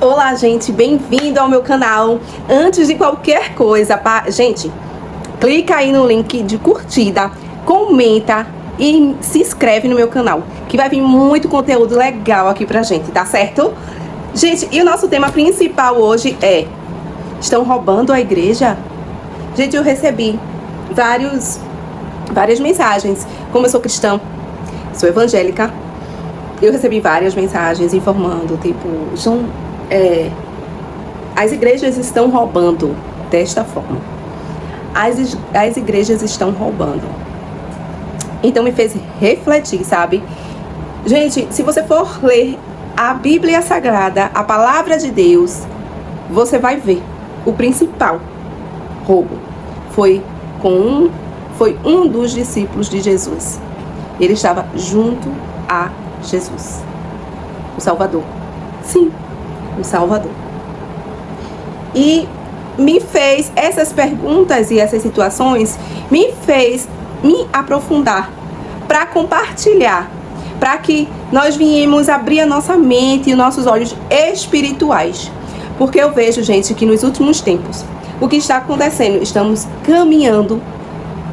Olá, gente, bem-vindo ao meu canal. Antes de qualquer coisa, gente, clica aí no link de curtida, comenta e se inscreve no meu canal, que vai vir muito conteúdo legal aqui pra gente, tá certo? Gente, e o nosso tema principal hoje é: estão roubando a igreja? Gente, eu recebi várias mensagens. Como eu sou cristã, sou evangélica, eu recebi várias mensagens informando, tipo, as igrejas estão roubando desta forma. As igrejas estão roubando. Então me fez refletir, sabe? Gente, se você for ler a Bíblia Sagrada, a palavra de Deus, você vai ver o principal roubo foi um dos discípulos de Jesus. Ele estava junto a Jesus, o Salvador. Sim, o Salvador. E me fez essas perguntas e essas situações, me fez me aprofundar para compartilhar, para que nós viemos abrir a nossa mente e os nossos olhos espirituais. Porque eu vejo, gente, que nos últimos tempos, o que está acontecendo? Estamos caminhando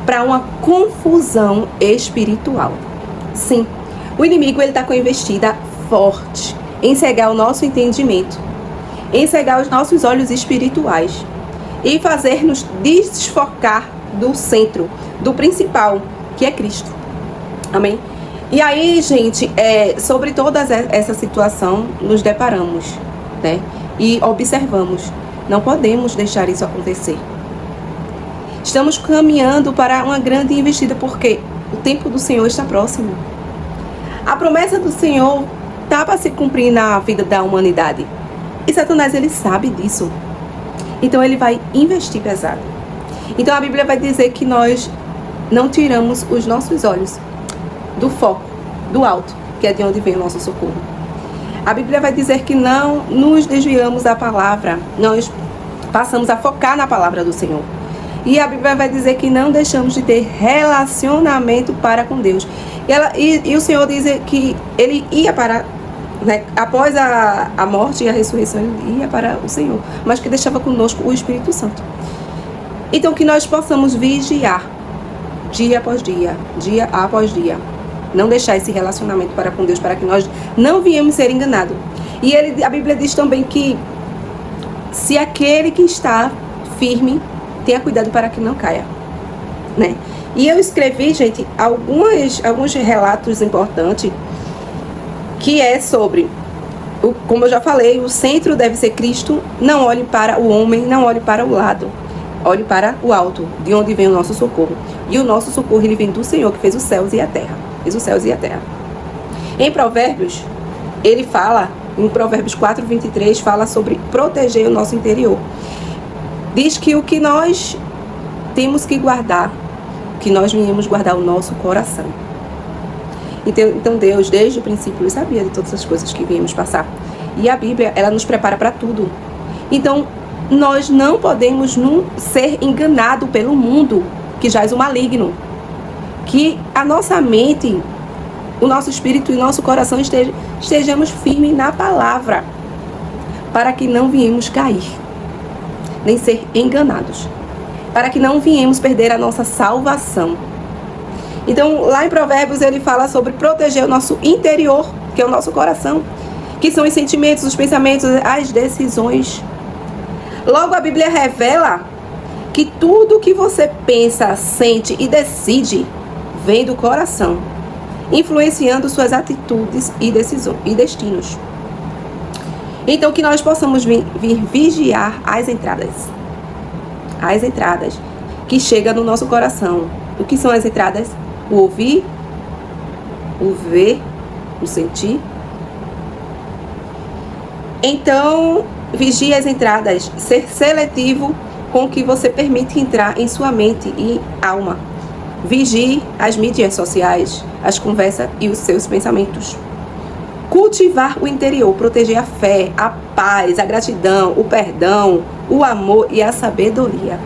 para uma confusão espiritual. Sim, o inimigo está com a investida forte em cegar o nosso entendimento, em cegar os nossos olhos espirituais e fazer-nos desfocar do centro, do principal, que é Cristo. Amém? E aí, gente, sobre toda essa situação, nos deparamos, né? E observamos. Não podemos deixar isso acontecer. Estamos caminhando para uma grande investida, porque o tempo do Senhor está próximo. A promessa do Senhor está para se cumprir na vida da humanidade. E Satanás, ele sabe disso. Então ele vai investir pesado. Então a Bíblia vai dizer que nós não tiramos os nossos olhos do foco, do alto, que é de onde vem o nosso socorro. A Bíblia vai dizer que não nos desviamos da palavra, nós passamos a focar na palavra do Senhor. E a Bíblia vai dizer que não deixamos de ter relacionamento para com Deus. E o Senhor diz que ele ia para, né, após a morte e a ressurreição, ele ia para o Senhor, mas que deixava conosco o Espírito Santo. Então que nós possamos vigiar dia após dia, dia após dia. Não deixar esse relacionamento para com Deus, para que nós não viemos ser enganados. E a Bíblia diz também que se aquele que está firme, tenha cuidado para que não caia, né? E eu escrevi, gente, alguns relatos importantes, que é sobre, como eu já falei, o centro deve ser Cristo. Não olhe para o homem, não olhe para o lado, olhe para o alto, de onde vem o nosso socorro. E o nosso socorro, ele vem do Senhor, que fez os céus e a terra. Fez os céus e a terra. Em Provérbios, ele fala, em Provérbios 4:23, fala sobre proteger o nosso interior. Diz que o que nós temos que guardar, que nós viemos guardar o nosso coração. Então Deus, desde o princípio, ele sabia de todas as coisas que viemos passar. E a Bíblia, ela nos prepara para tudo. Então, nós não podemos ser enganados pelo mundo que jaz o maligno. Que a nossa mente, o nosso espírito e o nosso coração estejamos firmes na palavra, para que não viemos cair, nem ser enganados, para que não viemos perder a nossa salvação. Então, lá em Provérbios, ele fala sobre proteger o nosso interior, que é o nosso coração, que são os sentimentos, os pensamentos, as decisões. Logo, a Bíblia revela que tudo que você pensa, sente e decide vem do coração, influenciando suas atitudes e decisões e destinos. Então, que nós possamos vir vigiar as entradas que chegam no nosso coração. O que são as entradas? O ouvir, o ver, o sentir. Então, vigie as entradas, ser seletivo com o que você permite entrar em sua mente e alma. Vigie as mídias sociais, as conversas e os seus pensamentos. Cultivar o interior, proteger a fé, a paz, a gratidão, o perdão, o amor e a sabedoria.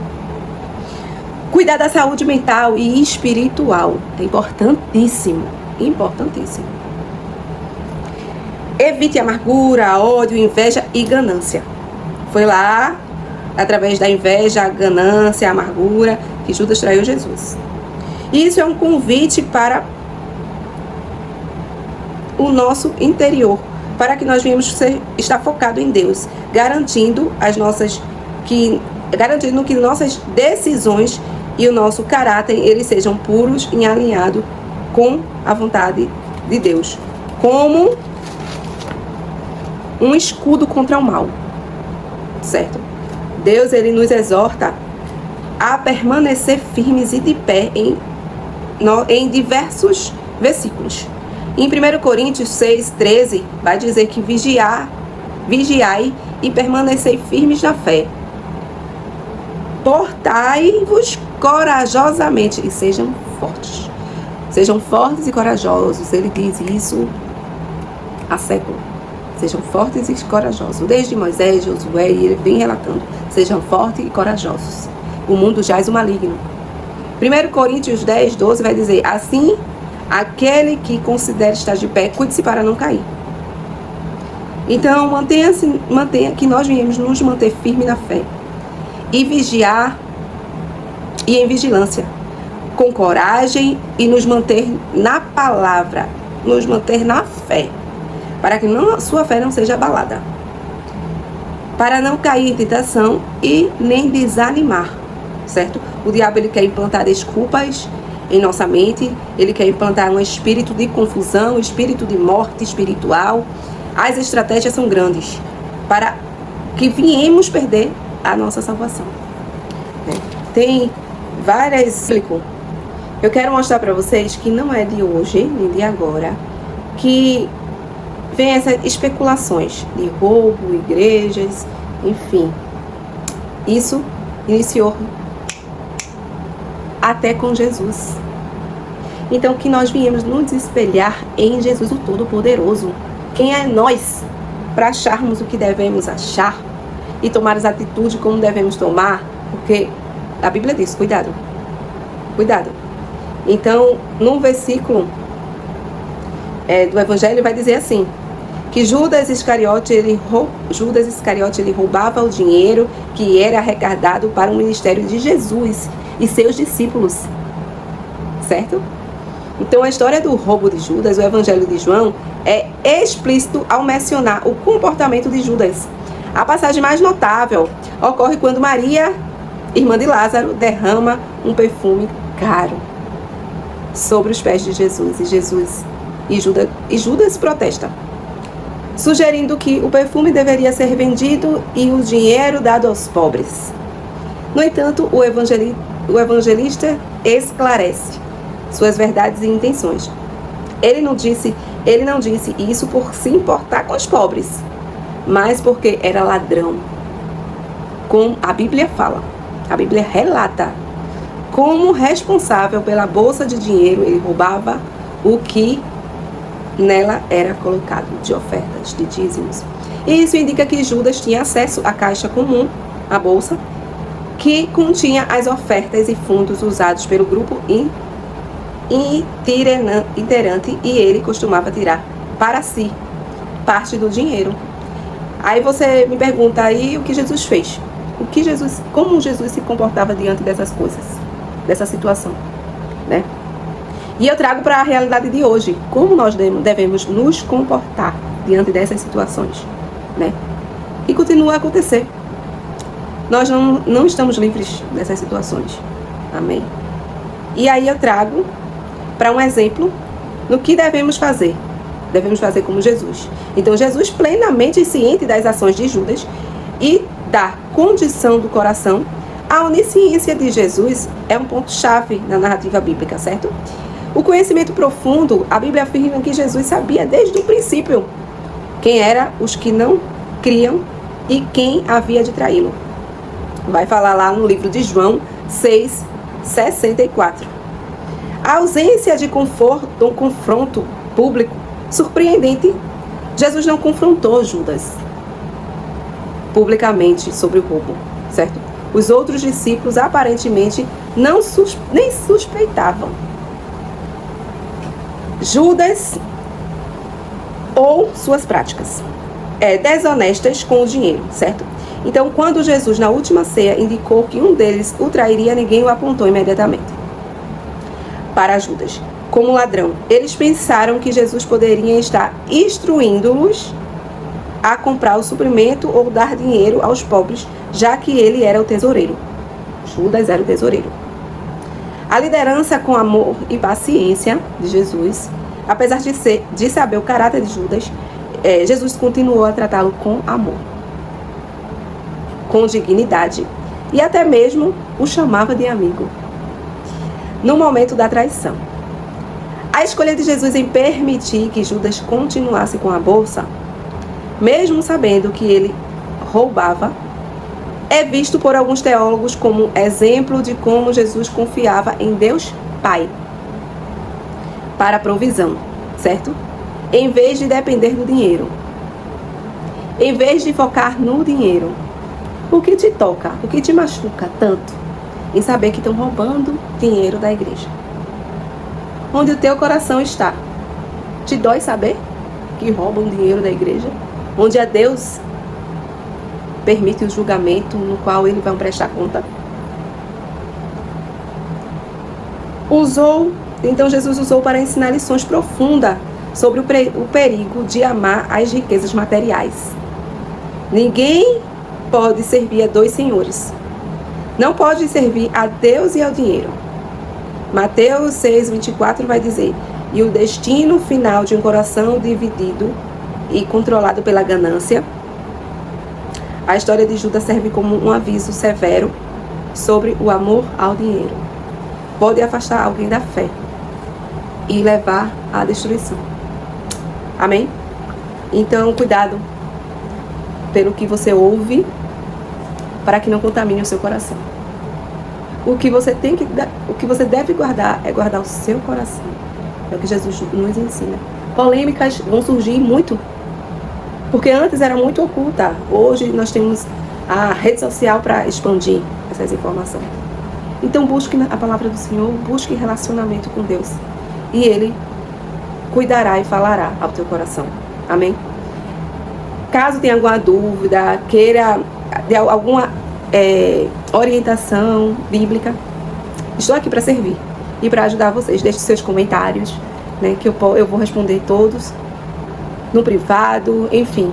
Cuidar da saúde mental e espiritual é importantíssimo, importantíssimo. Evite amargura, ódio, inveja e ganância. Foi lá, através da inveja, a ganância, a amargura, que Judas traiu Jesus. E isso é um convite para o nosso interior, para que nós venhamos estar focado em Deus, garantindo que nossas decisões e o nosso caráter eles sejam puros e alinhados com a vontade de Deus, como um escudo contra o mal, certo? Deus ele nos exorta a permanecer firmes e de pé em diversos versículos. Em 1 Coríntios 6:13 vai dizer que vigiai e permanecei firmes na fé. Portai-vos corajosamente e sejam fortes. Sejam fortes e corajosos. Ele diz isso há séculos. Sejam fortes e corajosos. Desde Moisés, Josué, ele vem relatando. Sejam fortes e corajosos. O mundo jaz o maligno. 1 Coríntios 10:12 vai dizer: assim, aquele que considera estar de pé, cuide-se para não cair. Então, mantenha que nós viemos nos manter firme na fé. E vigiar e em vigilância. Com coragem e nos manter na palavra. Nos manter na fé. Para que sua fé não seja abalada. Para não cair em tentação e nem desanimar. Certo? O diabo ele quer implantar desculpas em nossa mente, ele quer implantar um espírito de confusão, um espírito de morte espiritual. As estratégias são grandes para que viemos perder a nossa salvação. Tem várias... Eu quero mostrar para vocês que não é de hoje, nem de agora, que vem essas especulações de roubo, igrejas, enfim. Isso iniciou até com Jesus. Então, que nós viemos nos espelhar em Jesus, o Todo-Poderoso. Quem é nós para acharmos o que devemos achar e tomar as atitudes como devemos tomar? Porque a Bíblia diz, cuidado. Cuidado. Então, num versículo do Evangelho vai dizer assim, que Judas Iscariote ele roubava o dinheiro que era arrecadado para o ministério de Jesus e seus discípulos, certo? Então a história do roubo de Judas, o Evangelho de João, é explícito ao mencionar o comportamento de Judas. A passagem mais notável ocorre quando Maria, irmã de Lázaro, derrama um perfume caro sobre os pés de Jesus. E Judas protesta, sugerindo que o perfume deveria ser vendido e o dinheiro dado aos pobres. No entanto, o evangelista esclarece suas verdades e intenções. Ele não disse isso por se importar com os pobres, mas porque era ladrão. Como a Bíblia fala, a Bíblia relata, como responsável pela bolsa de dinheiro, ele roubava o que nela era colocado de ofertas, de dízimos. E isso indica que Judas tinha acesso à caixa comum, a bolsa, que continha as ofertas e fundos usados pelo grupo itinerante, e ele costumava tirar para si parte do dinheiro. Aí você me pergunta aí o que Jesus fez. Como Jesus se comportava diante dessas coisas, dessa situação, né? E eu trago para a realidade de hoje, como nós devemos nos comportar diante dessas situações, né? E continua a acontecer. Nós não estamos livres dessas situações. Amém? E aí eu trago para um exemplo no que devemos fazer. Devemos fazer como Jesus. Então Jesus, plenamente ciente das ações de Judas e da condição do coração, a onisciência de Jesus é um ponto-chave na narrativa bíblica, certo? O conhecimento profundo, a Bíblia afirma que Jesus sabia desde o princípio quem eram os que não criam e quem havia de traí-lo. Vai falar lá no livro de João 6:64. A ausência de um confronto público surpreendente. Jesus não confrontou Judas publicamente sobre o roubo, certo? Os outros discípulos aparentemente nem suspeitavam. Judas ou suas práticas desonestas com o dinheiro, certo? Então, quando Jesus, na última ceia, indicou que um deles o trairia, ninguém o apontou imediatamente para Judas como ladrão. Eles pensaram que Jesus poderia estar instruindo-los a comprar o suprimento ou dar dinheiro aos pobres, já que ele era o tesoureiro. Judas era o tesoureiro. A liderança com amor e paciência de Jesus, apesar de saber o caráter de Judas, Jesus continuou a tratá-lo com amor, com dignidade, e até mesmo o chamava de amigo no momento da traição. A escolha de Jesus em permitir que Judas continuasse com a bolsa, mesmo sabendo que ele roubava, é visto por alguns teólogos como exemplo de como Jesus confiava em Deus Pai para a provisão, certo? Em vez de depender do dinheiro. Em vez de focar no dinheiro. O que te toca, o que te machuca tanto em saber que estão roubando dinheiro da igreja? Onde o teu coração está? Te dói saber que roubam dinheiro da igreja? Onde a Deus permite o julgamento no qual eles vão prestar conta? Então Jesus usou para ensinar lições profundas sobre o perigo de amar as riquezas materiais. Ninguém pode servir a dois senhores. Não pode servir a Deus e ao dinheiro. Mateus 6:24 vai dizer: e o destino final de um coração dividido e controlado pela ganância. A história de Judas serve como um aviso severo sobre o amor ao dinheiro. Pode afastar alguém da fé e levar à destruição. Amém? Então, cuidado pelo que você ouve, para que não contamine o seu coração. O que você deve guardar é guardar o seu coração. É o que Jesus nos ensina. Polêmicas vão surgir muito, porque antes era muito oculta. Hoje nós temos a rede social para expandir essas informações. Então busque a palavra do Senhor, busque relacionamento com Deus, e Ele cuidará e falará ao teu coração. Amém? Caso tenha alguma dúvida, queira de alguma orientação bíblica, estou aqui para servir e para ajudar vocês. Deixe seus comentários, né, que eu vou responder todos no privado, enfim.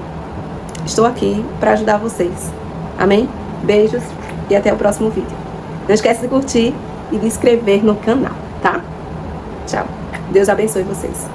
Estou aqui para ajudar vocês. Amém? Beijos e até o próximo vídeo. Não esquece de curtir e de inscrever no canal, tá? Tchau. Deus abençoe vocês.